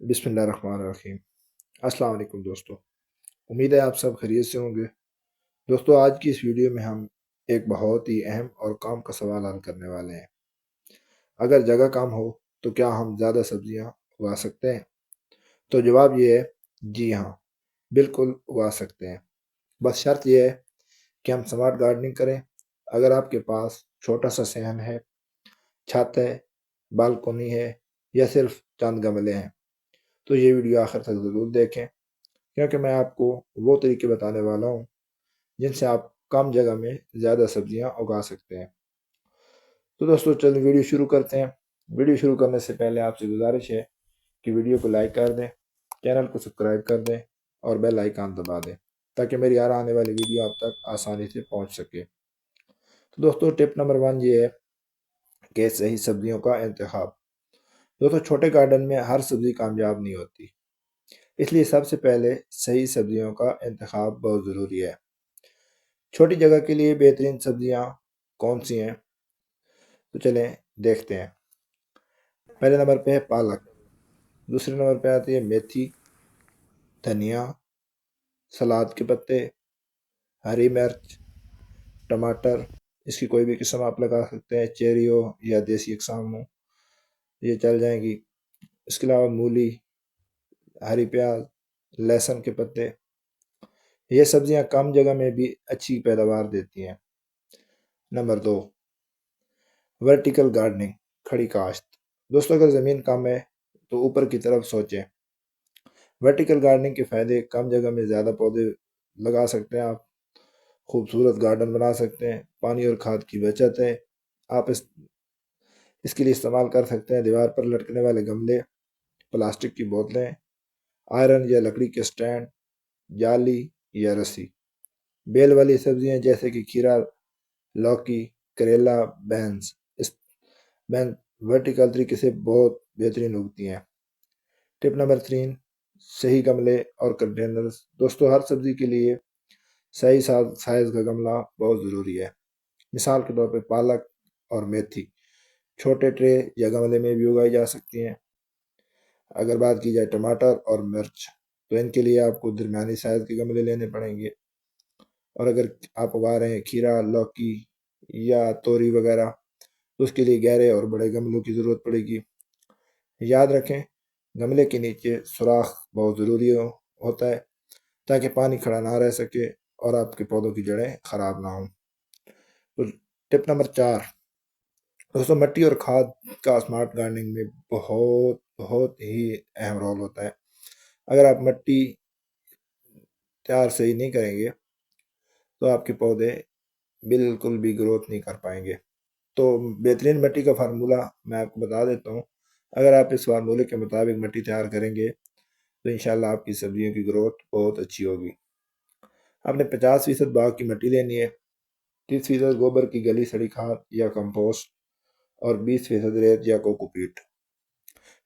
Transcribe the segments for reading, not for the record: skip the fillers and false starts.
बिस्मिल्लाहिर्रहमानिर्रहीम। अस्सलाम वालेकुम दोस्तों। उम्मीद है आप सब खैरियत से होंगे। दोस्तों, आज की इस वीडियो में हम एक बहुत ही अहम और काम का सवाल हल करने वाले हैं। अगर जगह कम हो तो क्या हम ज़्यादा सब्जियां उगा सकते हैं? तो जवाब ये है, जी हाँ, बिल्कुल उगा सकते हैं। बस शर्त यह है कि हम स्मार्ट गार्डनिंग करें। अगर आपके पास छोटा सा सहन है, छत है, बालकोनी है या सिर्फ चंद गमले हैं, तो ये वीडियो आखिर तक ज़रूर देखें, क्योंकि मैं आपको वो तरीके बताने वाला हूँ जिनसे आप कम जगह में ज़्यादा सब्जियां उगा सकते हैं। तो दोस्तों, चलिए वीडियो शुरू करते हैं। वीडियो शुरू करने से पहले आपसे गुजारिश है कि वीडियो को लाइक कर दें, चैनल को सब्सक्राइब कर दें और बेल आइकन दबा दें, ताकि मेरी हर आने वाली वीडियो आप तक आसानी से पहुंच सके। तो दोस्तों, टिप नंबर 1 ये है कि सही सब्जियों का इंतखाब। दोस्तों, छोटे गार्डन में हर सब्जी कामयाब नहीं होती, इसलिए सबसे पहले सही सब्जियों का इंतखाब बहुत ज़रूरी है। छोटी जगह के लिए बेहतरीन सब्जियां कौन सी हैं? तो चलें देखते हैं। पहले नंबर पे है पालक। दूसरे नंबर पे आती है मेथी, धनिया, सलाद के पत्ते, हरी मिर्च, टमाटर। इसकी कोई भी किस्म आप लगा सकते हैं, चेरी हो या देसी इकसाम हो, ये चल जाएंगी। इसके अलावा मूली, हरी प्याज, लहसुन के पत्ते। ये सब्जियां कम जगह में भी अच्छी पैदावार देती हैं। नंबर 2, वर्टिकल गार्डनिंग, खड़ी काश्त। दोस्तों, अगर ज़मीन कम है तो ऊपर की तरफ सोचें। वर्टिकल गार्डनिंग के फ़ायदे, कम जगह में ज़्यादा पौधे लगा सकते हैं आप, खूबसूरत गार्डन बना सकते हैं, पानी और खाद की बचत है। आप इसके लिए इस्तेमाल कर सकते हैं दीवार पर लटकने वाले गमले, प्लास्टिक की बोतलें, आयरन या लकड़ी के स्टैंड, जाली या रस्सी। बेल वाली सब्जियां जैसे कि खीरा, लौकी, करेला, बैंस, इस बैंस वर्टिकल तरीके से बहुत बेहतरीन उगती हैं। टिप नंबर 3, सही गमले और कंटेनर्स। दोस्तों, हर सब्जी के लिए सही साइज का गमला बहुत ज़रूरी है। मिसाल के तौर पे पालक और मेथी छोटे ट्रे या गमले में भी उगाई जा सकती हैं। अगर बात की जाए टमाटर और मिर्च, तो इनके लिए आपको दरमियानी साइज के गमले लेने पड़ेंगे। और अगर आप उगा रहे हैं खीरा, लौकी या तोरी वगैरह, तो उसके लिए गहरे और बड़े गमलों की ज़रूरत पड़ेगी। याद रखें, गमले के नीचे सुराख बहुत ज़रूरी होता है, ताकि पानी खड़ा ना रह सके और आपके पौधों की जड़ें खराब ना हों। तो टिप नंबर 4, दोस्तों, मिट्टी और खाद का स्मार्ट गार्डनिंग में बहुत बहुत ही अहम रोल होता है। अगर आप मिट्टी तैयार सही नहीं करेंगे तो आपके पौधे बिल्कुल भी ग्रोथ नहीं कर पाएंगे। तो बेहतरीन मिट्टी का फार्मूला मैं आपको बता देता हूँ। अगर आप इस फार्मूले के मुताबिक मिट्टी तैयार करेंगे तो इंशाल्लाह आपकी सब्जियों की ग्रोथ बहुत अच्छी होगी। आपने 50% बाग की मिट्टी लेनी है, 30% गोबर की गली सड़ी खाद या कंपोस्ट और 20% रेत या कोकोपीट।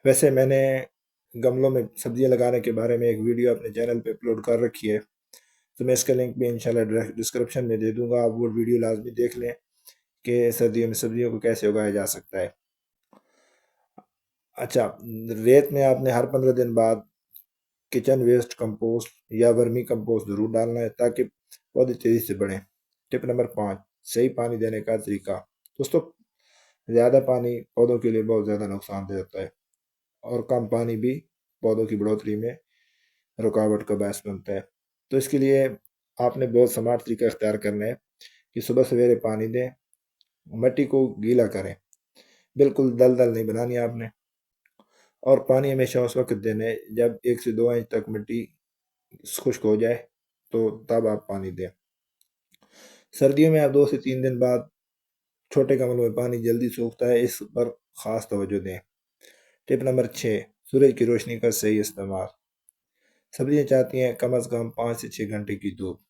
वैसे मैंने गमलों में सब्जियां लगाने के बारे में एक वीडियो अपने चैनल पे अपलोड कर रखी है, तो मैं इसका लिंक भी इंशाल्लाह डिस्क्रिप्शन में दे दूंगा। आप वो वीडियो लाजमी देख लें कि सर्दियों में सब्जियों को कैसे उगाया जा सकता है। अच्छा, रेत में आपने हर 15 दिन बाद किचन वेस्ट कंपोस्ट या वर्मी कंपोस्ट जरूर डालना है, ताकि पौधे तेजी से बढ़ें। टिप नंबर 5, सही पानी देने का तरीका। दोस्तों, ज़्यादा पानी पौधों के लिए बहुत ज़्यादा नुकसानदेह होता है, और कम पानी भी पौधों की बढ़ोतरी में रुकावट का बायस बनता है। तो इसके लिए आपने बहुत स्मार्ट तरीका इख्तियार करना है कि सुबह सवेरे पानी दें, मिट्टी को गीला करें, बिल्कुल दलदल नहीं बनानी आपने। और पानी हमेशा उस वक्त देना है जब 1 से 2 इंच तक मिट्टी खुश्क हो जाए, तो तब आप पानी दें। सर्दियों में आप 2 से 3 दिन बाद छोटे गमलों में पानी जल्दी सूखता है, इस पर खास तवज्जो दें। टिप नंबर 6, सूरज की रोशनी का सही इस्तेमाल। सब्जियां चाहती हैं कम से कम 5 से 6 घंटे की धूप।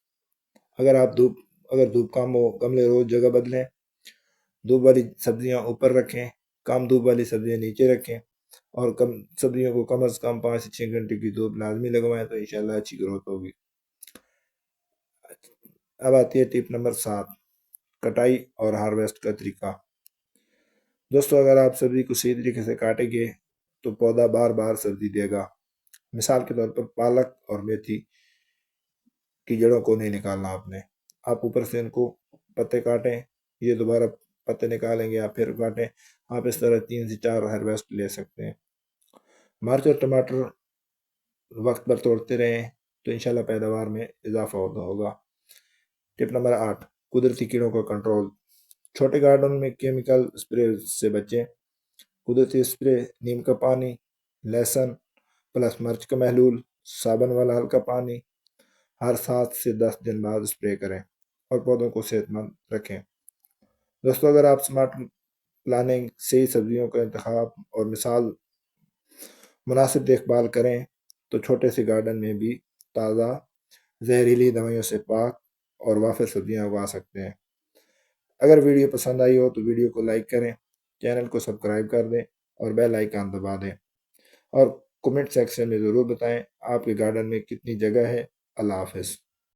अगर आप धूप अगर धूप कम हो, गमले रोज जगह बदलें, धूप वाली सब्जियां ऊपर रखें, कम धूप वाली सब्जियां नीचे रखें, और कम सब्जियों को कम से कम 5 से 6 घंटे की धूप लाजमी लगवाएं, तो इंशाल्लाह अच्छी ग्रोथ होगी। अब आती है टिप नंबर 7, कटाई और हार्वेस्ट का तरीका। दोस्तों, अगर आप सब्जी को सही तरीके से काटेंगे تو پودا بار بار سبزی دے گا۔ مثال کے طور پر پالک اور میتھی کی جڑوں کو نہیں نکالنا آپ اوپر سے ان کو پتے کاٹیں، یہ دوبارہ پتے نکالیں گے، آپ پھر کاٹیں، آپ اس طرح 3 سے 4 ہارویسٹ لے سکتے ہیں۔ مرچ اور ٹماٹر وقت پر توڑتے رہیں تو انشاءاللہ پیداوار میں اضافہ ہوگا۔ ٹپ نمبر 8، قدرتی کیڑوں کا کنٹرول۔ چھوٹے گارڈن میں کیمیکل اسپرے سے بچیں۔ قدرتی اسپرے نیم کا پانی، لہسن پلس مرچ کا محلول، صابن والا ہلکا پانی ہر 7 سے 10 دن بعد اسپرے کریں اور پودوں کو صحت مند رکھیں۔ دوستو، اگر آپ سمارٹ پلاننگ، صحیح سبزیوں کا انتخاب اور مناسب دیکھ بھال کریں تو چھوٹے سے گارڈن میں بھی تازہ، زہریلی دوائیوں سے پاک اور وافر سبزیاں اگا سکتے ہیں۔ اگر ویڈیو پسند آئی ہو تو ویڈیو کو لائک کریں، چینل کو سبسکرائب کر دیں اور بیل آئیکن دبا دیں، اور کمنٹ سیکشن میں ضرور بتائیں آپ کے گارڈن میں کتنی جگہ ہے۔ اللہ حافظ۔